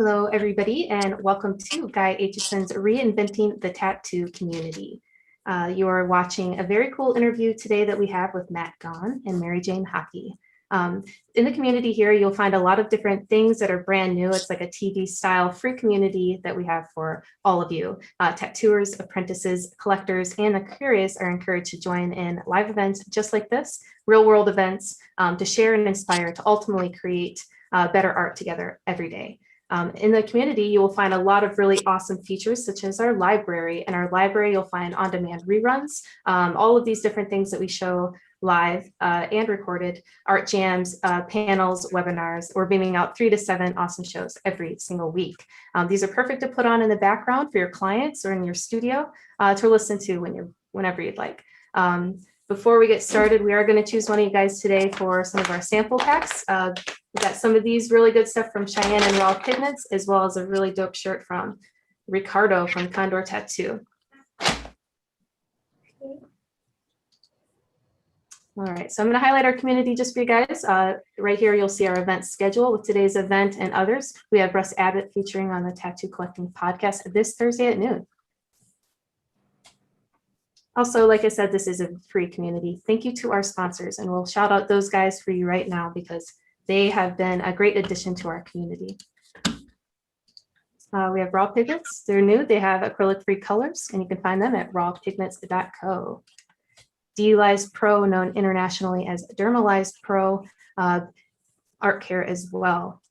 Hello, everybody, and welcome to Guy Aitchison's Reinventing the Tattoo Community. You are watching a very cool interview today that we have with Matt Gahn and Mary Jane Haake. In the community here, you'll find a lot of different things that are brand new. It's like a TV-style free community that we have for all of you. Tattooers, apprentices, collectors, and the curious are encouraged to join in live events just like this, real-world events, to share and inspire to ultimately create better art together every day. In the community, you will find a lot of really awesome features, such as our library. In our library, you'll find on-demand reruns, all of these different things that we show live and recorded, art jams, panels, webinars. We're beaming out 3 to 7 awesome shows every single week. These are perfect to put on in the background for your clients or in your studio to listen to whenever you'd like. Before we get started, we are going to choose one of you guys today for some of our sample packs. We got some of these really good stuff from Cheyenne and Raw Pigments, as well as a really dope shirt from Ricardo from Condor Tattoo. All right, so I'm going to highlight our community just for you guys. Right here, you'll see our event schedule with today's event and others. We have Russ Abbott featuring on the Tattoo Collecting Podcast this Thursday at noon. Also, like I said, this is a free community. Thank you to our sponsors, and we'll shout out those guys for you right now because they have been a great addition to our community. We have Raw Pigments. They're new. They have acrylic-free colors, and you can find them at rawpigments.co. Delize Pro, known internationally as Dermalized Pro, art care as well.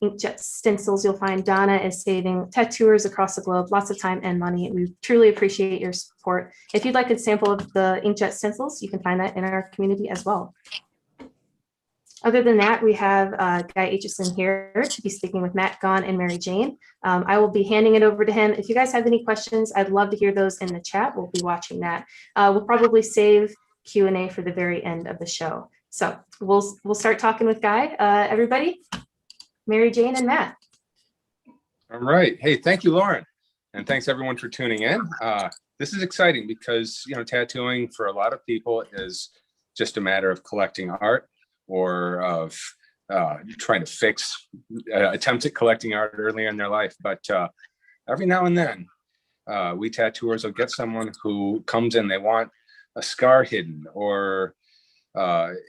Inkjet stencils, you'll find Donna is saving tattooers across the globe lots of time and money. We truly appreciate your support. If you'd like a sample of the inkjet stencils, you can find that in our community as well. Other than that, we have Guy Aitchison here to be speaking with Matt Gahn and Mary Jane. I will be handing it over to him. If you guys have any questions, I'd love to hear those in the chat. We'll be watching that. We'll probably save Q&A for the very end of the show. So we'll start talking with Guy. Everybody, Mary Jane and Matt. All right. Hey, thank you, Lauren. And thanks everyone for tuning in. This is exciting because, tattooing for a lot of people is just a matter of collecting art or of trying to fix attempts at collecting art earlier in their life. But every now and then, we tattooers will get someone who comes in, they want a scar hidden or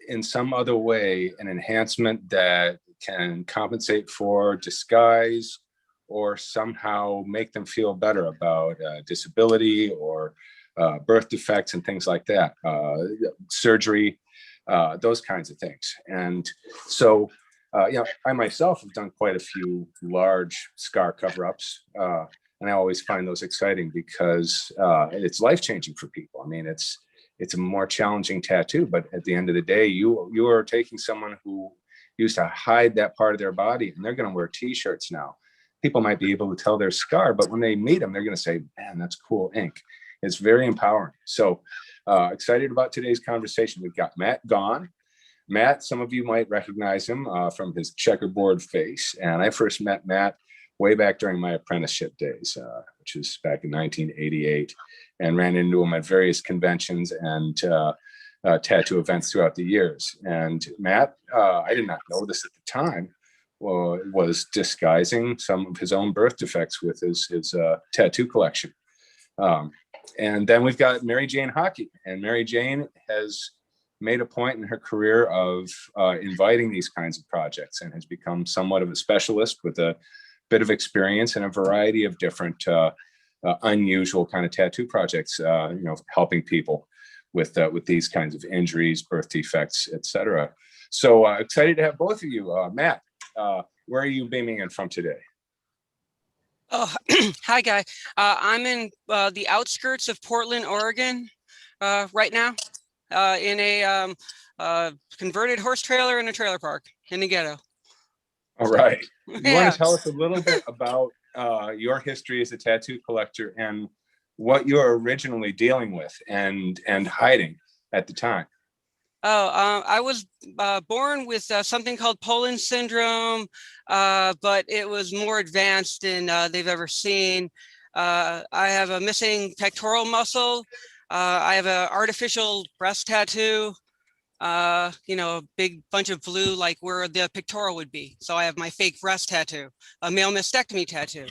in some other way, an enhancement that can compensate for disguise or somehow make them feel better about disability or birth defects and things like that, surgery, those kinds of things. And so, I myself have done quite a few large scar cover-ups, and I always find those exciting because it's life-changing for people. I mean, it's a more challenging tattoo, but at the end of the day, you are taking someone who used to hide that part of their body, and they're going to wear t-shirts now. People might be able to tell their scar, but when they meet them, they're going to say, man, that's cool ink. It's very empowering. So excited about today's conversation. We've got Matt Gahn. Matt, some of you might recognize him from his checkerboard face. And I first met Matt way back during my apprenticeship days, which was back in 1988, and ran into him at various conventions and tattoo events throughout the years. And Matt, I did not know this at the time, was disguising some of his own birth defects with his tattoo collection. And then we've got Mary Jane Haake, and Mary Jane has made a point in her career of inviting these kinds of projects and has become somewhat of a specialist with a bit of experience in a variety of different unusual kind of tattoo projects, helping people with these kinds of injuries, birth defects, etc. So excited to have both of you. Matt, where are you beaming in from today? Oh, hi, Guy. I'm in the outskirts of Portland, Oregon, right now, in a converted horse trailer in a trailer park in the ghetto. All right. You want to tell us a little bit about your history as a tattoo collector and what you're originally dealing with and hiding at the time? Oh, I was born with something called Poland syndrome, but it was more advanced than they've ever seen. I have a missing pectoral muscle. I have an artificial breast tattoo. a big bunch of blue, like where the pectoral would be. So I have my fake breast tattoo, a male mastectomy tattoo.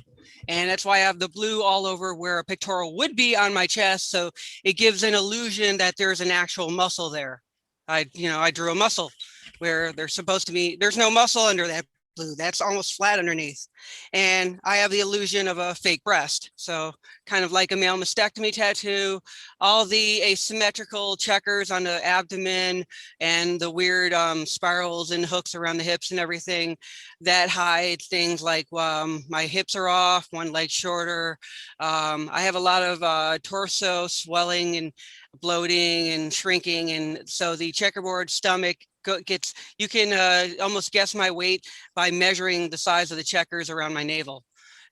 And that's why I have the blue all over where a pectoral would be on my chest. So it gives an illusion that there's an actual muscle there. I drew a muscle where there's supposed to be, there's no muscle under that blue. That's almost flat underneath. And I have the illusion of a fake breast. So kind of like a male mastectomy tattoo, all the asymmetrical checkers on the abdomen and the weird spirals and hooks around the hips and everything that hide things like my hips are off, one leg shorter. I have a lot of torso swelling and bloating and shrinking. And so the checkerboard stomach gets, you can almost guess my weight by measuring the size of the checkers around my navel.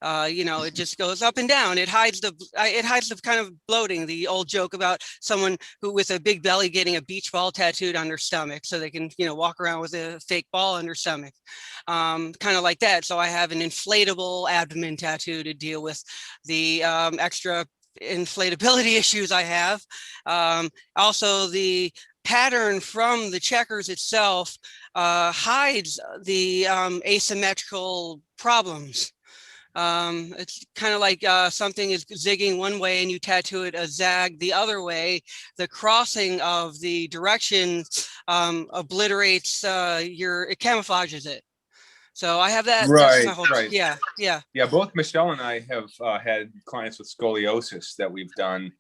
It just goes up and down. It hides the kind of bloating, the old joke about someone who with a big belly getting a beach ball tattooed on their stomach so they can, walk around with a fake ball on their stomach. Kind of like that. So I have an inflatable abdomen tattoo to deal with the extra inflatability issues I have. Also, the pattern from the checkers itself hides the asymmetrical problems. It's kind of like something is zigging one way and you tattoo it a zag the other way. The crossing of the direction obliterates it camouflages it. So I have that. Right, whole, right. Yeah. Yeah, both Michelle and I have had clients with scoliosis that we've done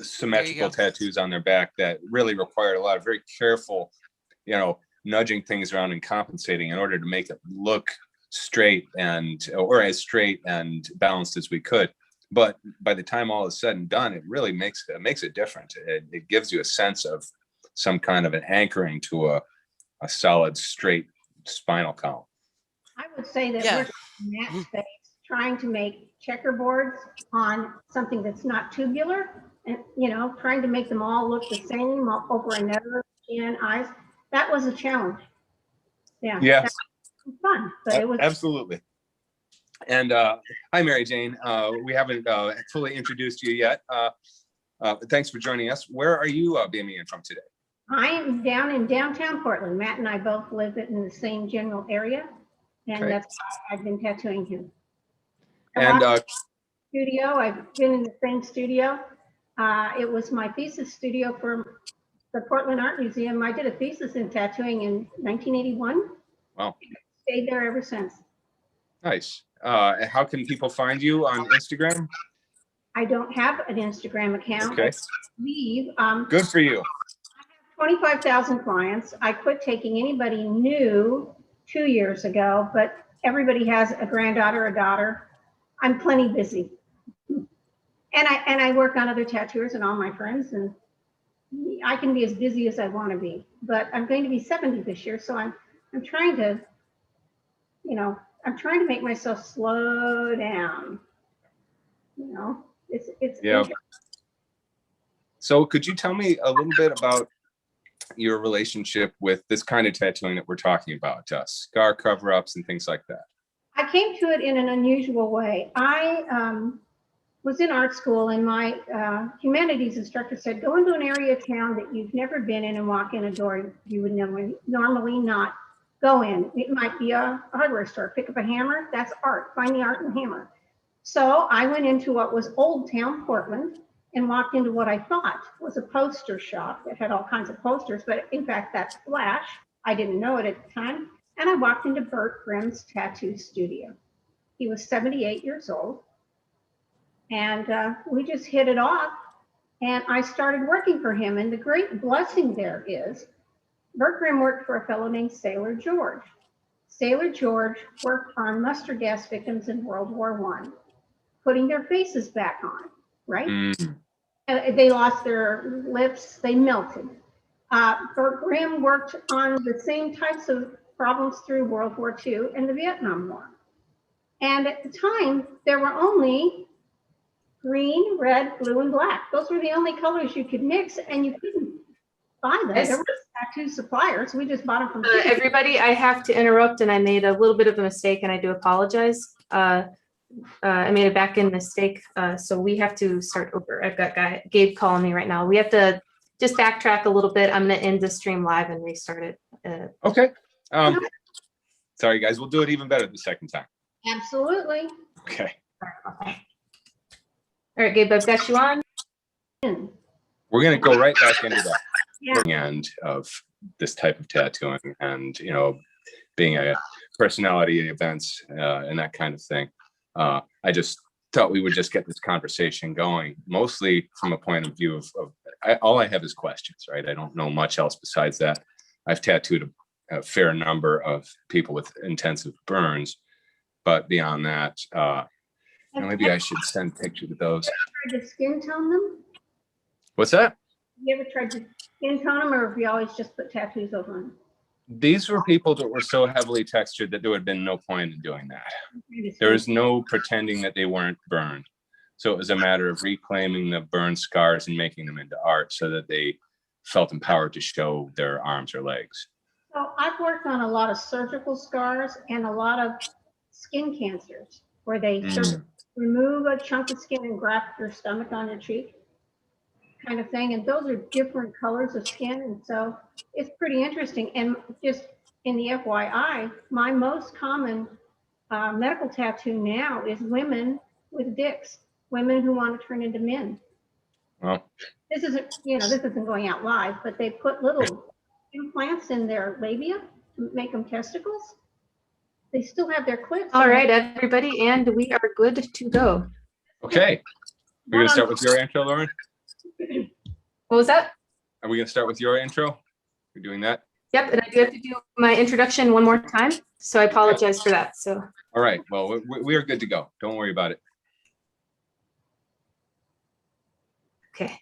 symmetrical tattoos on their back that really required a lot of very careful, nudging things around and compensating in order to make it look straight or as straight and balanced as we could. But by the time all is said and done, it really makes it different. It gives you a sense of some kind of an anchoring to a solid, straight spinal column. I would say that we're in that space trying to make checkerboards on something that's not tubular and, trying to make them all look the same over a nose, chin, eyes. That was a challenge. Yeah. Yes. Fun, but it was absolutely. And hi, Mary Jane. We haven't fully introduced you yet. Thanks for joining us. Where are you beaming in from today? I am down in downtown Portland. Matt and I both live in the same general area, and that's why I've been tattooing him. And studio. I've been in the same studio. It was my thesis studio for the Portland Art Museum. I did a thesis in tattooing in 1981. Wow. Stayed there ever since. Nice. How can people find you on Instagram? I don't have an Instagram account. Okay. Good for you. I have 25,000 clients. I quit taking anybody new 2 years ago, but everybody has a granddaughter, a daughter. I'm plenty busy. And I work on other tattooers and all my friends, and I can be as busy as I want to be. But I'm going to be 70 this year, so I'm trying to, I'm trying to make myself slow down. It's yeah. So could you tell me a little bit about your relationship with this kind of tattooing that we're talking about, scar cover-ups and things like that? I came to it in an unusual way. I was in art school, and my humanities instructor said, go into an area of town that you've never been in and walk in a door you would normally not go in. It might be a hardware store. Pick up a hammer. That's art. Find the art in the hammer. So I went into what was Old Town Portland and walked into what I thought was a poster shop that had all kinds of posters, but in fact, that's Flash. I didn't know it at the time. And I walked into Bert Grimm's tattoo studio. He was 78 years old. And we just hit it off. And I started working for him. And the great blessing there is, Bert Grimm worked for a fellow named Sailor George. Sailor George worked on mustard gas victims in World War I, putting their faces back on, right? Mm. They lost their lips, they melted. Bert Grimm worked on the same types of problems through World War II and the Vietnam War. And at the time, there were only green, red, blue, and black. Those were the only colors you could mix, and you couldn't buy them. Yes. There were tattoo suppliers. We just bought them from everybody. I have to interrupt, and I made a little bit of a mistake, and I do apologize. I made a back end mistake, so we have to start over. I've got Gabe calling me right now. We have to just backtrack a little bit. I'm going to end the stream live and restart it. Okay. Sorry, guys. We'll do it even better the second time. Absolutely. Okay. All right, Gabe, I've got you on. We're going to go right back into that Yeah. end of this type of tattooing and, being a personality at events and that kind of thing. I just thought we would just get this conversation going, mostly from a point of view of all I have is questions, right? I don't know much else besides that. I've tattooed a fair number of people with intensive burns, but beyond that, maybe I should send pictures of those. Tried to skin tone them? What's that? You ever tried to skin tone them, or have you always just put tattoos over them? These were people that were so heavily textured that there would have been no point in doing that. There was no pretending that they weren't burned. So it was a matter of reclaiming the burn scars and making them into art so that they felt empowered to show their arms or legs. So I've worked on a lot of surgical scars and a lot of skin cancers where they sort of remove a chunk of skin and graft your stomach on your cheek kind of thing. And those are different colors of skin. And so it's pretty interesting. And just in the FYI, my most common medical tattoo now is women with dicks, women who want to turn into men. Well, This isn't going out live, but they put little implants in their labia to make them testicles. They still have their clits. All right, everybody, and we are good to go. okay. We're going to start with your intro, Lauren? What was that? Are we going to start with your intro? We're doing that? Yep, and I do have to do my introduction one more time, so I apologize for that. So, All right. Well, we are good to go. Don't worry about it. okay.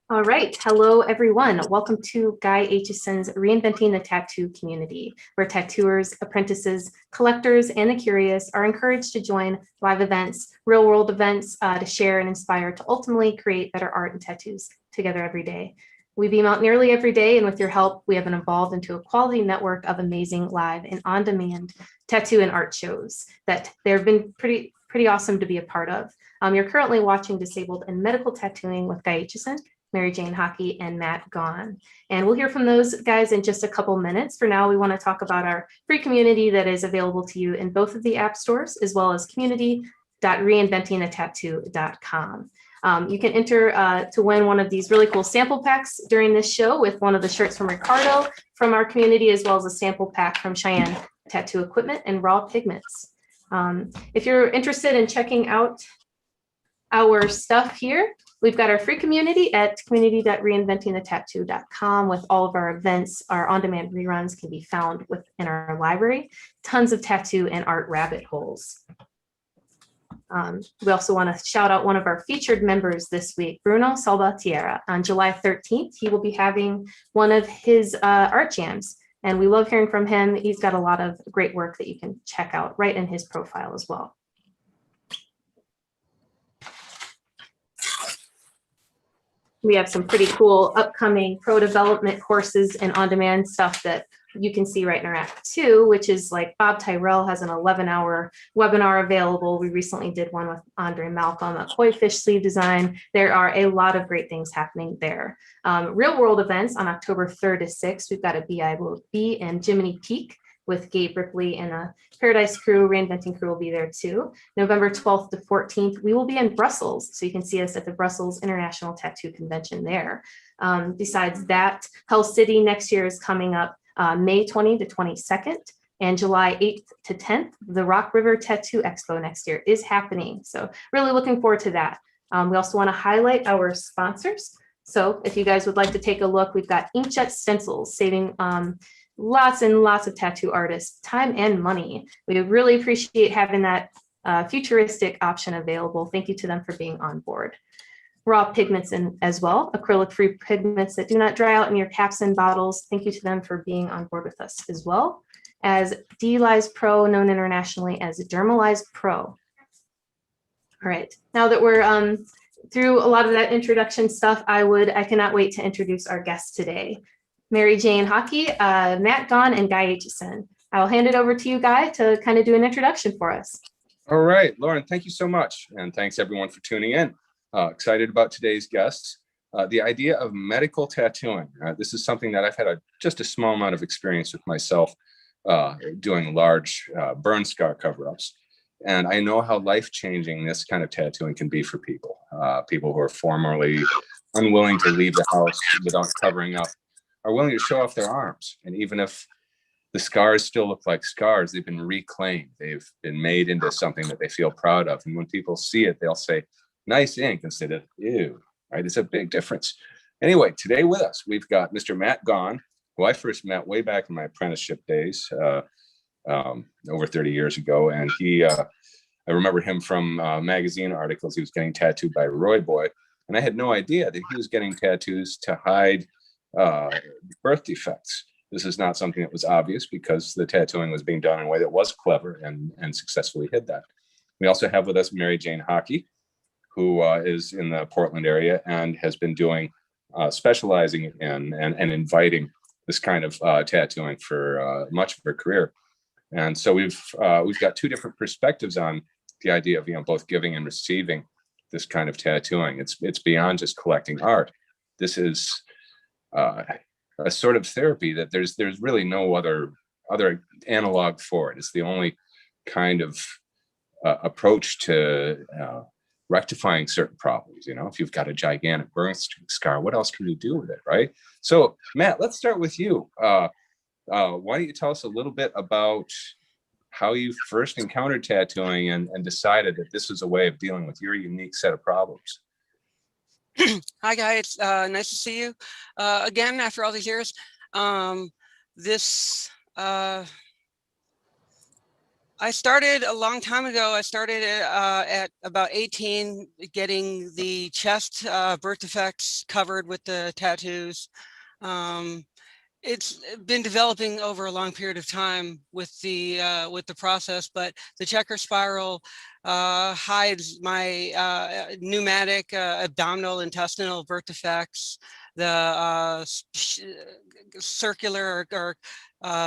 All right, hello everyone. Welcome to Guy Aitchison's Reinventing the Tattoo Community, where tattooers, apprentices, collectors, and the curious are encouraged to join live events, real world events to share and inspire to ultimately create better art and tattoos together every day. We beam out nearly every day, and with your help, we have been evolved into a quality network of amazing live and on-demand tattoo and art shows that they've been pretty awesome to be a part of. You're currently watching Disabled and Medical Tattooing with Guy Aitchison, Mary Jane Haake, and Matt Gahn. And we'll hear from those guys in just a couple minutes. For now, we want to talk about our free community that is available to you in both of the app stores, as well as community.reinventingthetattoo.com. You can enter to win one of these really cool sample packs during this show with one of the shirts from Ricardo from our community, as well as a sample pack from Cheyenne Tattoo Equipment and Raw Pigments. If you're interested in checking out our stuff here, we've got our free community at community.reinventingthetattoo.com with all of our events. Our on-demand reruns can be found within our library. Tons of tattoo and art rabbit holes. We also want to shout out one of our featured members this week, Bruno Salvatierra. On July 13th, he will be having one of his art jams, and we love hearing from him. He's got a lot of great work that you can check out right in his profile as well. We have some pretty cool upcoming pro development courses and on-demand stuff that you can see right in our app too, which is like Bob Tyrell has an 11-hour webinar available. We recently did one with Andre Malcolm, a koi fish sleeve design. There are a lot of great things happening there. Real world events on October 3rd to 6th. We've got a BIB and Jiminy Peak with Gabe Ripley and a Paradise crew, Reinventing crew will be there too. November 12th to 14th, we will be in Brussels. So you can see us at the Brussels International Tattoo Convention there. Besides that, Hell City next year is coming up May 20 to 22nd, and July 8th to 10th. The Rock River Tattoo Expo next year is happening. So really looking forward to that. We also want to highlight our sponsors. So if you guys would like to take a look, we've got Inkjet Stencils saving lots and lots of tattoo artists time and money. We really appreciate having that futuristic option available. Thank you to them for being on board. raw pigments in as well, acrylic-free pigments that do not dry out in your caps and bottles. Thank you to them for being on board with us, as well as D-Lyze Pro, known internationally as Dermalyze Pro. All right, now that we're through a lot of that introduction stuff, I cannot wait to introduce our guests today. Mary Jane Haake, Matt Gahn, and Guy Aitchison. I'll hand it over to you, Guy, to kind of do an introduction for us. All right, Lauren, thank you so much. And thanks everyone for tuning in. Excited about today's guests. The idea of medical tattooing. This is something that I've had just a small amount of experience with myself, doing large burn scar cover-ups. And I know how life-changing this kind of tattooing can be for people. People who are formerly unwilling to leave the house without covering up are willing to show off their arms. And even if the scars still look like scars, they've been reclaimed. They've been made into something that they feel proud of. And when people see it, they'll say, nice ink, instead of ew, right? It's a big difference. Anyway, today with us, we've got Mr. Matt Gahn, who I first met way back in my apprenticeship days, over 30 years ago. And I remember him from magazine articles. He was getting tattooed by Roy Boy. And I had no idea that he was getting tattoos to hide birth defects. This is not something that was obvious because the tattooing was being done in a way that was clever and successfully hid that. We also have with us Mary Jane Haake, who is in the Portland area and has been doing specializing in and inviting this kind of tattooing for much of her career. And so we've got two different perspectives on the idea of both giving and receiving this kind of tattooing. It's beyond just collecting art. This is a sort of therapy that there's really no other analog for it. It's the only kind of approach to rectifying certain problems. If you've got a gigantic burn scar, what else can you do with it, right? So Matt, let's start with you. Why don't you tell us a little bit about how you first encountered tattooing and decided that this was a way of dealing with your unique set of problems? Hi, guys. It's nice to see you again after all these years. I started a long time ago. I started at about 18, getting the chest birth defects covered with the tattoos. It's been developing over a long period of time with the process, but the checker spiral hides my pneumatic abdominal intestinal birth defects, the circular or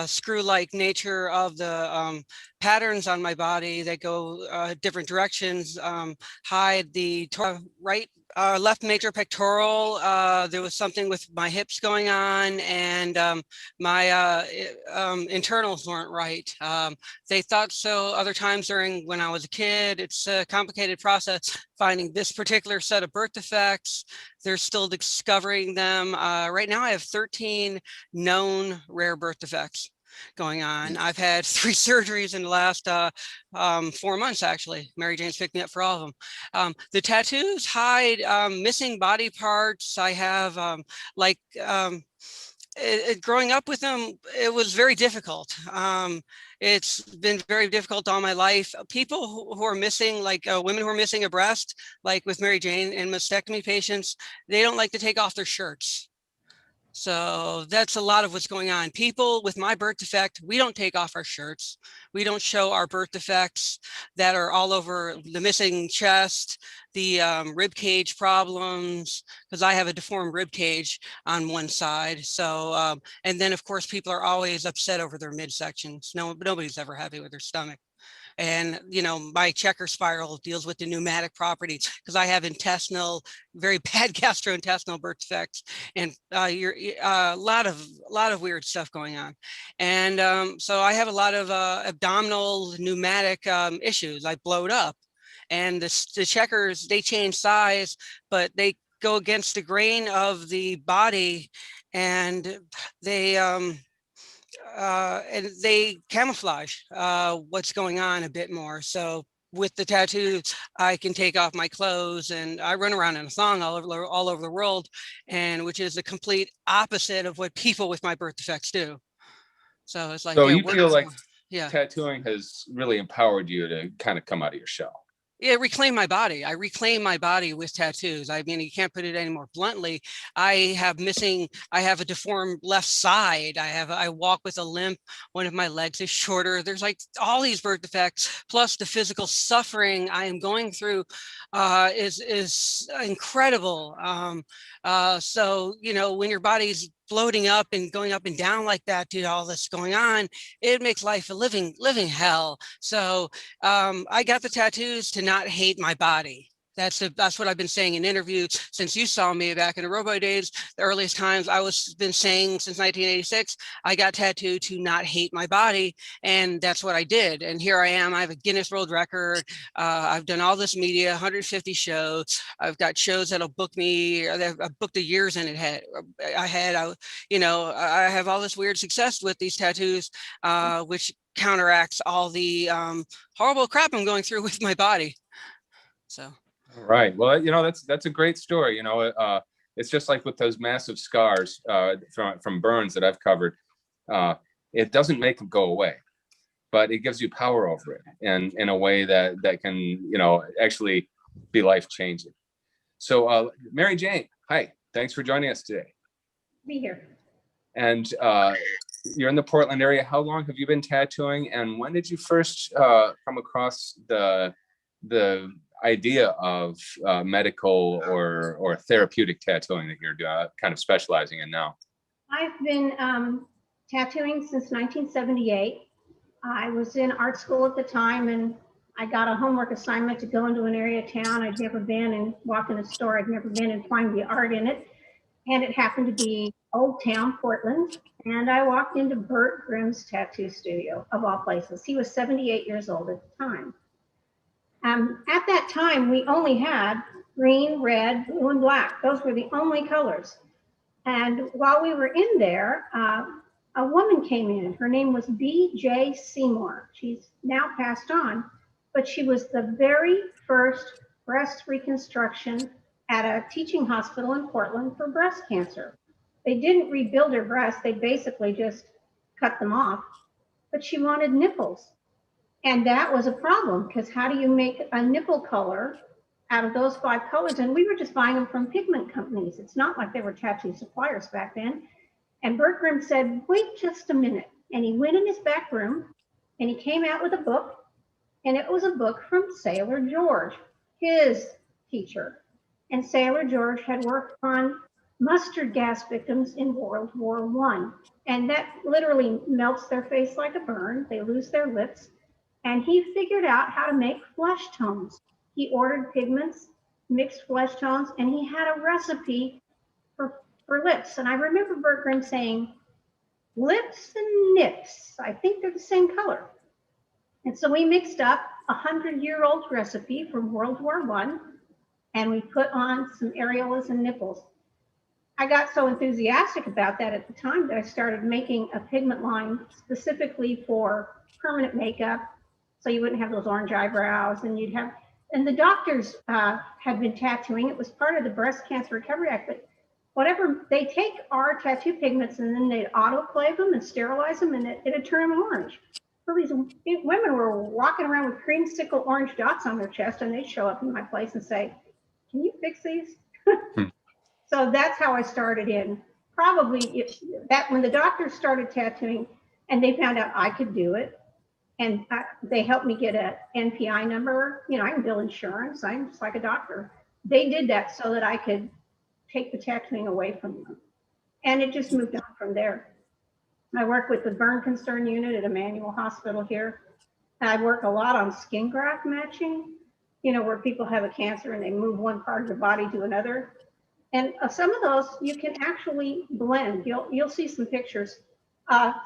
screw-like nature of the patterns on my body that go different directions, hide the left major pectoral. There was something with my hips going on, and my internals weren't right. They thought so other times when I was a kid. It's a complicated process finding this particular set of birth defects. They're still discovering them. Right now I have 13 known rare birth defects going on. I've had 3 surgeries in the last 4 months, actually. Mary Jane's picked me up for all of them. The tattoos hide missing body parts. I have growing up with them, it was very difficult. It's been very difficult all my life. People who are missing, like women who are missing a breast, like with Mary Jane and mastectomy patients, they don't like to take off their shirts. So that's a lot of what's going on. People with my birth defect, we don't take off our shirts. We don't show our birth defects that are all over the missing chest, the rib cage problems, because I have a deformed rib cage on one side. So, and then of course, people are always upset over their midsections. Nobody's ever happy with their stomach. And, my checker spiral deals with the pneumatic properties because I have very bad gastrointestinal birth defects, and a lot of weird stuff going on. And so I have a lot of abdominal pneumatic issues. I blowed up, and the checkers, they change size, but they go against the grain of the body, and they camouflage what's going on a bit more. So with the tattoos, I can take off my clothes, and I run around in a thong all over the world, and which is the complete opposite of what people with my birth defects do. So it's like, so you feel like yeah, tattooing has really empowered you to kind of come out of your shell. Yeah, reclaim my body. I reclaim my body with tattoos. I mean, you can't put it any more bluntly. I have a deformed left side. I walk with a limp. One of my legs is shorter. There's like all these birth defects, plus the physical suffering I am going through is incredible. So, you know, when your body's floating up and going up and down like that due to all this going on, it makes life a living hell. So I got the tattoos to not hate my body. That's what I've been saying in interviews since you saw me back in the Robo days. The earliest times I was been saying since 1986, I got tattooed to not hate my body, and that's what I did. And here I am. I have a Guinness World Record. I've done all this media, 150 shows. I've got shows that'll book me. I've booked the years in it. I have all this weird success with these tattoos, which counteracts all the horrible crap I'm going through with my body. So. All right. Well, you know, that's a great story. You know, it's just like with those massive scars from burns that I've covered. It doesn't make them go away, but it gives you power over it, and in a way that can, you know, actually be life changing. So, Mary Jane, hi. Thanks for joining us today. Be here. And you're in the Portland area. How long have you been tattooing, and when did you first come across the idea of medical or therapeutic tattooing that you're kind of specializing in now? I've been tattooing since 1978. I was in art school at the time, and I got a homework assignment to go into an area of town I'd never been and walk in a store I'd never been and find the art in it. And it happened to be Old Town, Portland. And I walked into Bert Grimm's tattoo studio, of all places. He was 78 years old at the time. At that time, we only had green, red, blue, and black. Those were the only colors. And while we were in there, a woman came in. Her name was B.J. Seymour. She's now passed on, but she was the very first breast reconstruction at a teaching hospital in Portland for breast cancer. They didn't rebuild her breasts. They basically just cut them off, but she wanted nipples. And that was a problem, because how do you make a nipple color out of those 5 colors? And we were just buying them from pigment companies. It's not like they were tattoo suppliers back then. And Bert Grimm said, wait just a minute. And he went in his back room and he came out with a book. And it was a book from Sailor George, his teacher. And Sailor George had worked on mustard gas victims in World War I. And that literally melts their face like a burn. They lose their lips. And he figured out how to make flesh tones. He ordered pigments, mixed flesh tones, and he had a recipe for lips. And I remember Bert Grimm saying, lips and nips, I think they're the same color. And so we mixed up a 100-year-old recipe from World War I, and we put on some areolas and nipples. I got so enthusiastic about that at the time that I started making a pigment line specifically for permanent makeup, so you wouldn't have those orange eyebrows, and the doctors had been tattooing. It was part of the Breast Cancer Recovery Act, but whatever, they take our tattoo pigments and then they'd autoclave them and sterilize them, and it'd turn them orange. So these women were walking around with creamsicle orange dots on their chest, and they'd show up in my place and say, can you fix these? So that's how I started in. Probably when the doctors started tattooing and they found out I could do it, and they helped me get an NPI number. You know, I can bill insurance. I'm just like a doctor. They did that so that I could take the tattooing away from them. And it just moved on from there. I work with the burn concern unit at Emmanuel Hospital here. I work a lot on skin graft matching, you know, where people have a cancer and they move one part of the body to another. And some of those you can actually blend. You'll see some pictures.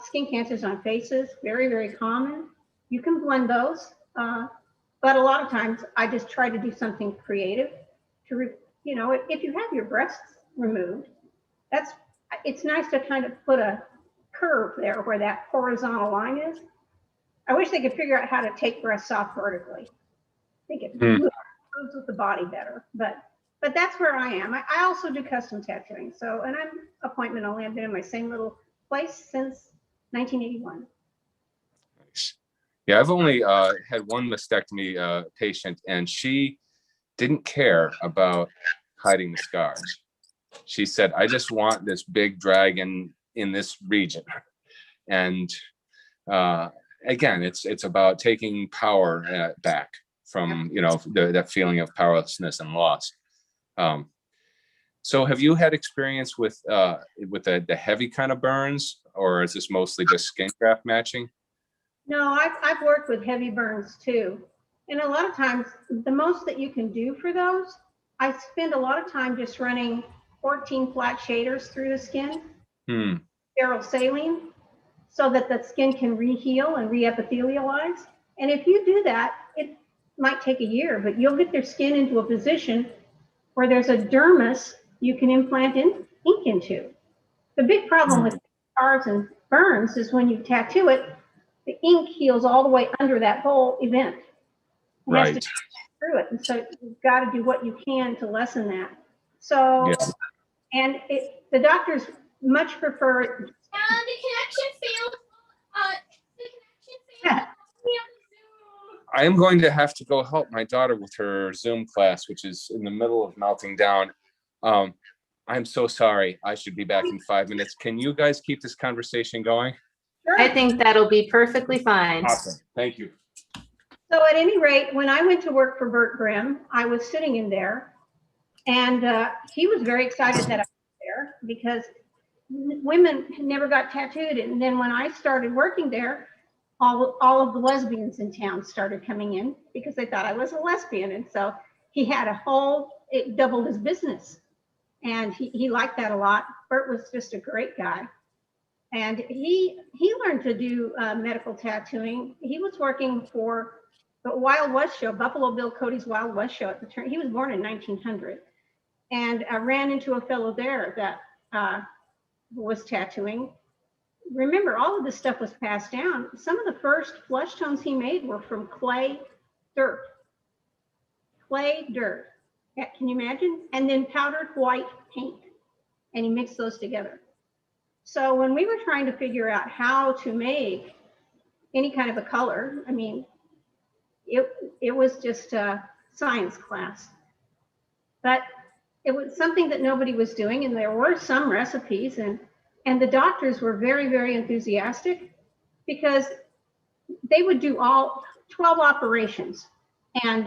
Skin cancers on faces, very, very common. You can blend those, but a lot of times I just try to do something creative to, you know, if you have your breasts removed, it's nice to kind of put a curve there where that horizontal line is. I wish they could figure out how to take breasts off vertically. I think it moves with the body better, but that's where I am. I also do custom tattooing. So, and I'm appointment only. I've been in my same little place since 1981. Nice. Yeah, I've only had one mastectomy patient, and she didn't care about hiding the scars. She said, I just want this big dragon in this region. And again, it's about taking power back from, that feeling of powerlessness and loss. So have you had experience with the heavy kind of burns, or is this mostly just skin graft matching? No, I've worked with heavy burns too. And a lot of times, the most that you can do for those, I spend a lot of time just running 14 flat shaders through the skin, sterile saline, so that the skin can re-heal and re-epithelialize. And if you do that, it might take a year, but you'll get their skin into a position where there's a dermis you can implant ink into. The big problem with scars and burns is when you tattoo it, the ink heals all the way under that whole event. It has to pass through it. And so you've got to do what you can to lessen that. So, and the doctors much prefer. The connection failed. The connection failed. I am going to have to go help my daughter with her Zoom class, which is in the middle of melting down. I'm so sorry. I should be back in 5 minutes. Can you guys keep this conversation going? Sure. I think that'll be perfectly fine. Awesome. Thank you. So at any rate, when I went to work for Bert Grimm, I was sitting in there, and he was very excited that I was there because women never got tattooed. And then when I started working there, all of the lesbians in town started coming in because they thought I was a lesbian. And so he had it doubled his business. And he liked that a lot. Bert was just a great guy. And he learned to do medical tattooing. He was working for the Wild West show, Buffalo Bill Cody's Wild West show at the turn. He was born in 1900. And I ran into a fellow there that was tattooing. Remember, all of this stuff was passed down. Some of the first flesh tones he made were from clay dirt. Clay dirt. Yeah, can you imagine? And then powdered white paint. And he mixed those together. So when we were trying to figure out how to make any kind of a color, I mean, it was just a science class. But it was something that nobody was doing, and there were some recipes, and the doctors were very, very enthusiastic because they would do all 12 operations and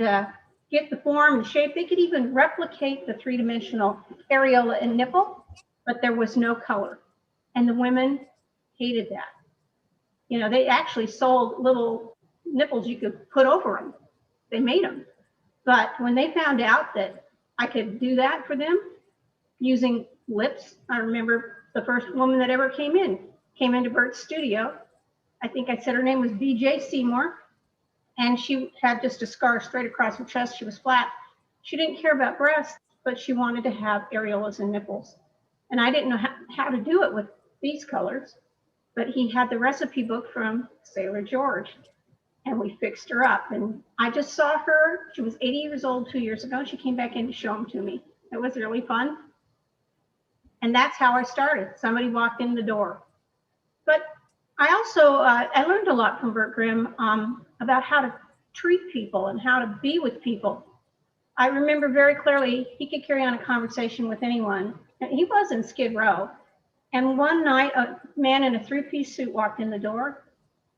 get the form and shape. They could even replicate the three-dimensional areola and nipple, but there was no color. And the women hated that. You know, they actually sold little nipples you could put over them. They made them. But when they found out that I could do that for them using lips, I remember the first woman that ever came into Bert's studio. I think I said her name was BJ Seymour. And she had just a scar straight across her chest. She was flat. She didn't care about breasts, but she wanted to have areolas and nipples. And I didn't know how to do it with these colors, but he had the recipe book from Sailor George, and we fixed her up. And I just saw her. She was 80 years old 2 years ago. She came back in to show them to me. It was really fun. And that's how I started. Somebody walked in the door. But I also, I learned a lot from Bert Grimm about how to treat people and how to be with people. I remember very clearly, he could carry on a conversation with anyone. And he was in Skid Row. And one night, a man in a three-piece suit walked in the door,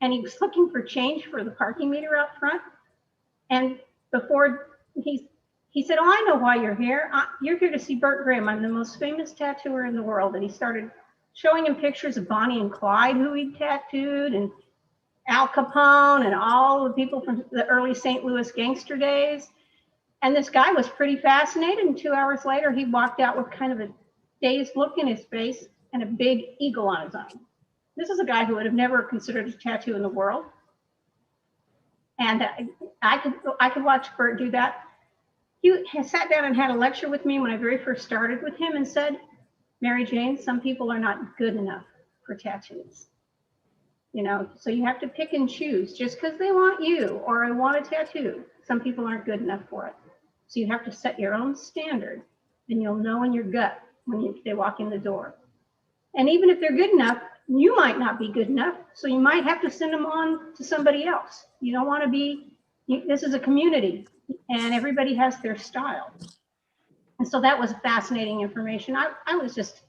and he was looking for change for the parking meter out front. And before he said, "Oh, I know why you're here. You're here to see Bert Grimm. I'm the most famous tattooer in the world." And he started showing him pictures of Bonnie and Clyde, who he'd tattooed, and Al Capone, and all the people from the early St. Louis gangster days. And this guy was pretty fascinated. And 2 hours later, he walked out with kind of a dazed look in his face and a big eagle on his arm. This is a guy who would have never considered a tattoo in the world. And I could watch Bert do that. He sat down and had a lecture with me when I very first started with him and said, "Mary Jane, some people are not good enough for tattoos. You know, so you have to pick and choose. Just because they want you or I want a tattoo, some people aren't good enough for it. So you have to set your own standard, and you'll know in your gut when they walk in the door. And even if they're good enough, you might not be good enough, so you might have to send them on to somebody else. You don't want to be, this is a community and everybody has their style. And so that was fascinating information. I was just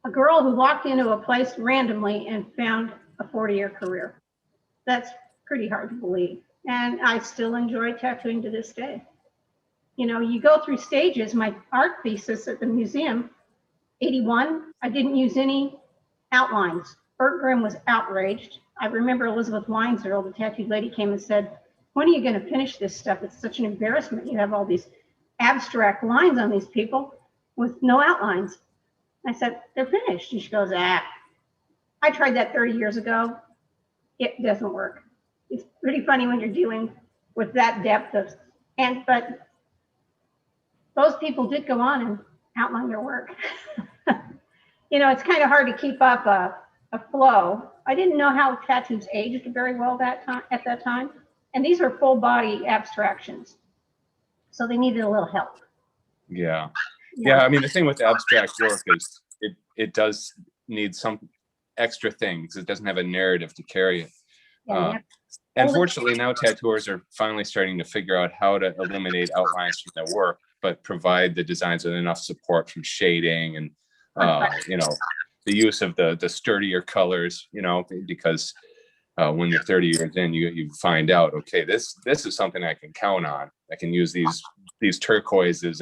a girl who walked into a place randomly and found a 40-year career. That's pretty hard to believe. And I still enjoy tattooing to this day. You know, you go through stages. My art thesis at the museum, 81, I didn't use any outlines. Bert Grimm was outraged. I remember Elizabeth Weinzierl, the tattooed lady, came and said, when are you going to finish this stuff? It's such an embarrassment. You have all these abstract lines on these people with no outlines. I said, they're finished. And she goes, I tried that 30 years ago. It doesn't work. It's pretty funny when you're dealing with that depth of, but those people did go on and outline their work. You know, it's kind of hard to keep up a flow. I didn't know how tattoos aged very well at that time. And these are full body abstractions. So they needed a little help. Yeah. Yeah. I mean, the thing with abstract work is it does need some extra things. It doesn't have a narrative to carry it. Yeah, and fortunately, now tattooers are finally starting to figure out how to eliminate outlines from their work, but provide the designs with enough support from shading and, you know, the use of the sturdier colors, you know, because when you're 30 years in, you find out, okay, this is something I can count on. I can use these turquoises and